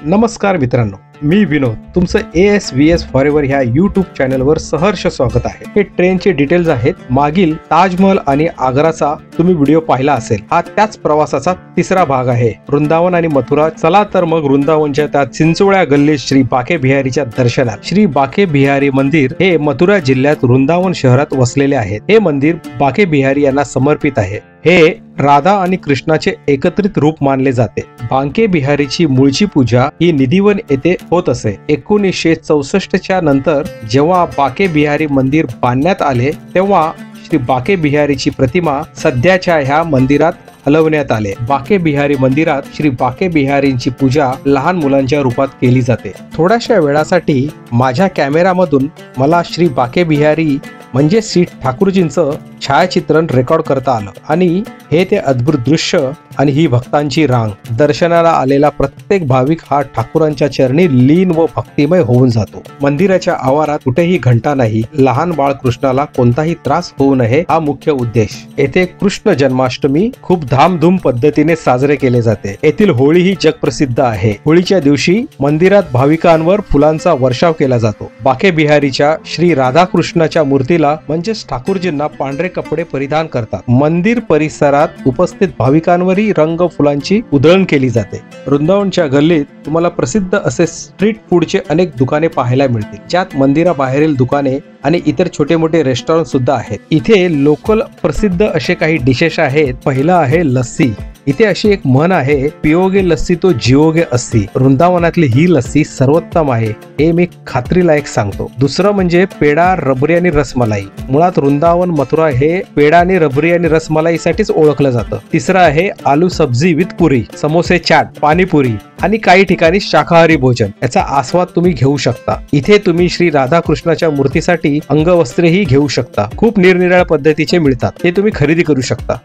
नमस्कार मित्रांनो, मी विनोद तुमचं ASVS फॉरएव्हर ह्या YouTube चॅनलवर सहर्ष स्वागत आहे। हे ट्रेनचे डिटेल्स आहेत। मागील ताजमहल आणि आग्राचा तुम्ही व्हिडिओ पाहिला असेल। हा त्याच प्रवासाचा तिसरा भाग आहे, वृंदावन आणि मथुरा। चला तर मग वृंदावनच्या त्या चिंचोळ्या गल्लीत श्री बाके बिहारीच्या दर्शनात। श्री बाके बिहारी मंदिर हे मथुरा जिल्ह्यात वृंदावन शहरात वसलेले आहे। हे मंदिर बाके बिहारी यांना समर्पित आहे। हे राधा आणि कृष्णाचे एकत्रित रूप मानले जाते। बाके बिहारीची मूळची पूजा ही निधिवन येथे होत असे। 1964च्या नंतर जेव्हा बाके बिहारी मंदिर बांधण्यात आले तेव्हा श्री बाके बिहारीची प्रतिमा सध्याच्या ह्या मंदिरात हलवण्यात आले। बाके बिहारी मंदिरात श्री बाके बिहारींची पूजा लहान मुलांच्या रूपात केली जाते। थोड्याशा वेळासाठी माझ्या कॅमेरामधून मला श्री बाके बिहारी म्हणजे श्री ठाकूरजींचं छायाचित्रण रेकॉर्ड करता आलं आणि हे ते अद्भुत दृश्य आणि ही भक्तांची रांग। दर्शनाला आलेला प्रत्येक भाविक हा ठाकूरांच्या चरणी लीन व भक्तिमय होऊन जातो। मंदिराच्या आवारात कुठेही घंटा नाही। लहान बाळ कृष्णाला कोणताही त्रास होऊ नये हा मुख्य उद्देश। येथे कृष्ण जन्माष्टमी खूप धामधूम पद्धतीने साजरे केले जाते। येथील होळी ही जगप्रसिद्ध आहे। होळीच्या दिवशी मंदिरात भाविकांवर फुलांचा वर्षाव केला जातो। बाके बिहारीच्या श्री राधाकृष्णाच्या मूर्तीला म्हणजेच ठाकूरजींना पांढरे कपडे परिधान करतात। मंदिर परिसरात उपस्थित भाविकांवरही रंग फुलांची उधळण केली जाते। वृंदावनच्या गल्लीत तुम्हाला प्रसिद्ध असे स्ट्रीट फूडचे अनेक दुकाने पाहायला मिळतील, ज्यात मंदिराबाहेरील दुकाने आणि इतर छोटे मोठे रेस्टॉरंट सुद्धा आहेत। इथे लोकल प्रसिद्ध असे काही डिशेस आहेत। पहिला आहे लस्सी। इथे अशी एक म्हण आहे, पिओगे लस्सी तो जिओगे अस्सी। वृंदावनातली ही लस्सी सर्वोत्तम आहे हे मी खात्रीलायक सांगतो। दुसरं म्हणजे पेढा, रबरी आणि रसमलाई। मुळात वृंदावन मथुरा हे पेढा आणि रबरी आणि रसमलाईसाठीच ओळखलं जातं। तिसरं आहे आलू सब्जी विथ पुरी, समोसे, चाट, पाणीपुरी आणि काही ठिकाणी शाकाहारी भोजन। याचा आस्वाद तुम्ही घेऊ शकता। इथे तुम्ही श्री राधाकृष्णाच्या मूर्तीसाठी अंगवस्त्रेही घेऊ शकता। खूप निरनिराळ्या पद्धतीचे मिळतात, ते तुम्ही खरेदी करू शकता।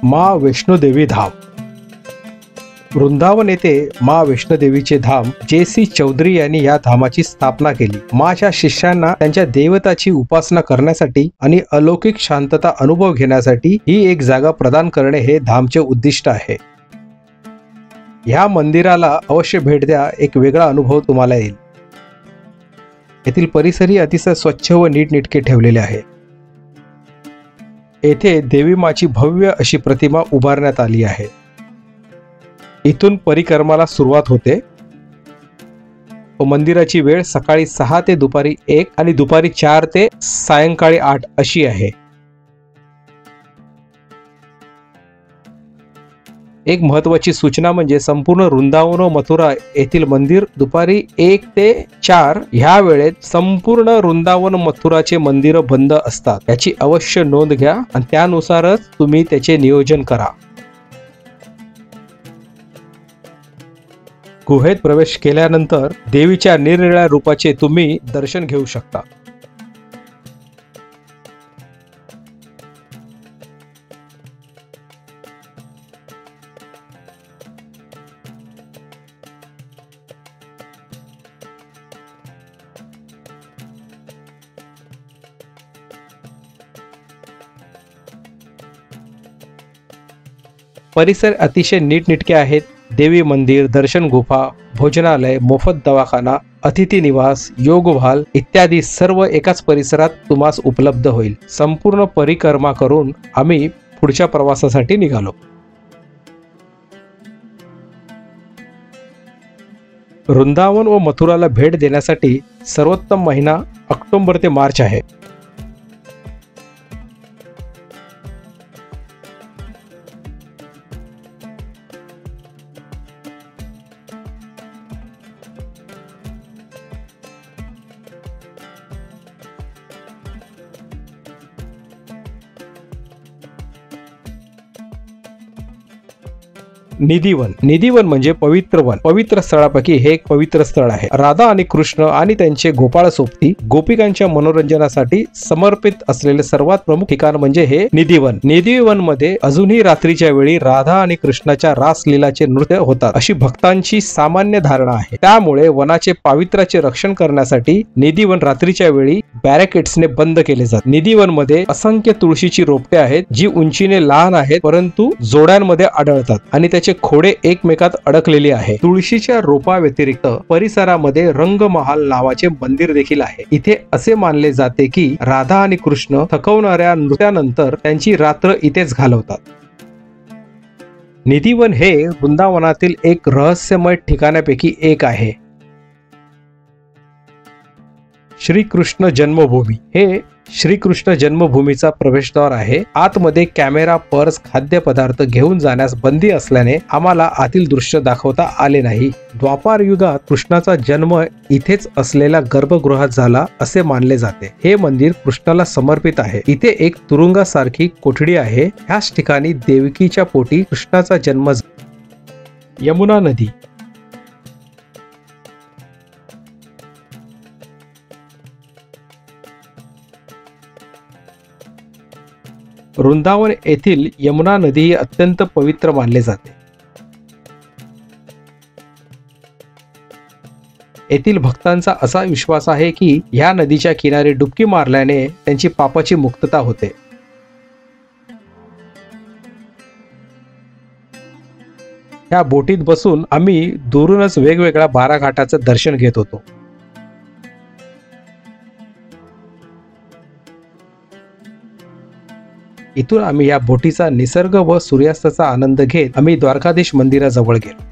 माँ वैष्णोदेवी धाम। वृंदावन येथे माँ वैष्णोदेवीचे धाम JC चौधरी यांनी या धामाची स्थापना केली। माँच्या शिष्यांना त्यांच्या देवताची उपासना करण्यासाठी आणि अलौकिक शांतता अनुभव घेण्यासाठी ही एक जागा प्रदान करणे हे धामचे उद्दिष्ट आहे। या मंदिराला अवश्य भेट द्या, एक वेगळा अनुभव तुम्हाला येईल। येथील परिसरही अतिशय स्वच्छ व नीटनेटके ठेवलेले आहे। येथे देवी माची भव्य अशी प्रतिमा उभारण्यात आली आहे। इथून परिक्रमाला सुरुवात होते व मंदिराची वेळ सकाळी 6 ते दुपारी 1 आणि दुपारी 4 ते सायंकाळी 8 अशी आहे। एक महत्वाची सूचना म्हणजे संपूर्ण वृंदावन व मथुरा येथील मंदिर दुपारी 1 ते 4 ह्या वेळेत संपूर्ण वृंदावन मथुराचे मंदिर बंद असतात। याची अवश्य नोंद घ्या आणि त्यानुसारच तुम्ही त्याचे नियोजन करा। गुहेत प्रवेश केल्यानंतर देवीच्या निरनिराळ्या रूपाचे तुम्ही दर्शन घेऊ शकता। परिसर अतिशय नीटनेटके आहेत। देवी मंदिर, दर्शन गुफा, भोजनालय, मोफत दवाखाना, अतिथी निवास, योग भाल इत्यादी सर्व एकाच परिसरात तुम्हास उपलब्ध होईल। संपूर्ण परिक्रमा करून आम्ही पुढच्या प्रवासासाठी निघालो। वृंदावन व मथुराला भेट देण्यासाठी सर्वोत्तम महिना ऑक्टोबर ते मार्च आहे। निधिवन। निधिवन म्हणजे पवित्र वन। पवित्र स्थळापैकी हे एक पवित्र स्थळ आहे। राधा आणि कृष्ण आणि त्यांचे गोपाळ सोबती गोपिकांच्या मनोरंजनासाठी समर्पित असलेले सर्वात प्रमुख ठिकाण म्हणजे हे निधिवन। निधिवन मध्ये अजूनही रात्रीच्या वेळी राधा आणि कृष्णाच्या रासलीलाचे नृत्य होतात अशी भक्तांची सामान्य धारणा आहे। त्यामुळे वनाचे पावित्र्याचे रक्षण करण्यासाठी निधिवन रात्रीच्या वेळी बॅरिकेड्सने बंद केले जाते। निधिवन मध्ये असंख्य तुळशीची रोपटे आहेत जी उंचीने लहान आहेत परंतु जोड्यांमध्ये आढळतात आणि त्याचे त्यांचे खोडे एकमेकात अडकलेले आहे. तुळशीच्या रोपा व्यतिरिक्त परिसरामध्ये रंगमहाल नावाचे मंदिर देखील आहे. इथे असे मानले जाते की राधा आणि कृष्ण थकवणाऱ्या नृत्यानंतर त्यांची रात्र इथेच घालवतात. निधिवन हे वृंदावनातील एक रहस्यमय ठिकाणापैकी एक आहे. श्रीकृष्ण जन्मभूमी हे श्रीकृष्ण जन्मभूमीचा प्रवेशद्वार आहे. आतमध्ये कॅमेरा, पर्स, खाद्यपदार्थ घेऊन जाण्यास बंदी असल्याने आम्हाला आतील दृश्य दाखवता आले नाही. द्वापार युगात कृष्णाचा जन्म इथेच असलेल्या गर्भगृहात झाला असे मानले जाते. हे मंदिर कृष्णाला समर्पित आहे. इथे एक तुरुंगासारखी कोठडी आहे. ह्याच ठिकाणी देवकीच्या पोटी कृष्णाचा जन्म झाला. यमुना नदी वृंदावन येथील यमुना नदी ही अत्यंत पवित्र मानले जाते. येथील भक्तांचा असा विश्वास आहे की ह्या नदीच्या किनारी डुबकी मारल्याने त्यांची पापाची मुक्तता होते. ह्या बोटीत बसून आम्ही दुरूनच वेगवेगळ्या 12 घाटाचं दर्शन घेत होतो. इथून आम्ही या बोटीचा निसर्ग व सूर्यास्ताचा आनंद घेत आम्ही द्वारकाधीश मंदिराजवळ गेलो.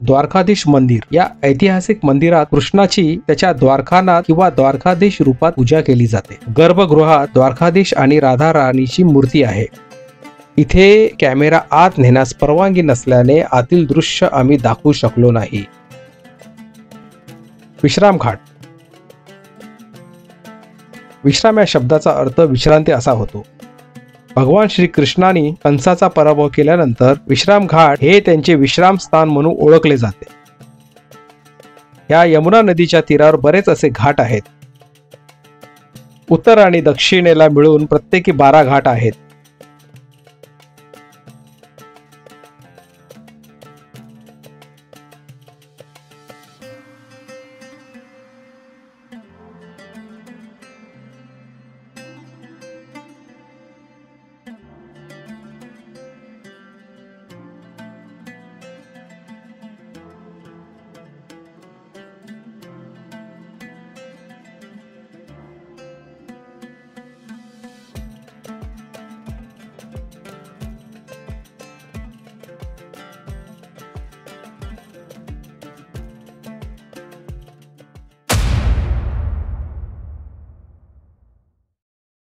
द्वारकाधीश मंदिर या ऐतिहासिक मंदिरात कृष्णाची त्याच्या द्वारकानाथ किंवा द्वारकाधीश रूपात पूजा केली जाते. गर्भगृहात द्वारकाधीश आणि राधा राणीची मूर्ती आहे. इथे कॅमेरा आत नेण्यास परवानगी नसल्याने आतील दृश्य आम्ही दाखवू शकलो नाही. विश्राम घाट. विश्राम या शब्दाचा अर्थ विश्रांती असा होतो. भगवान श्री कृष्णाने कंसाचा पराभव केल्यानंतर विश्राम घाट हे त्यांचे विश्राम स्थान म्हणून ओळखले जाते. या यमुना नदीच्या तीरावर बरेच असे घाट आहेत. उत्तर आणि दक्षिणेला मिळून प्रत्येकी 12 घाट आहेत.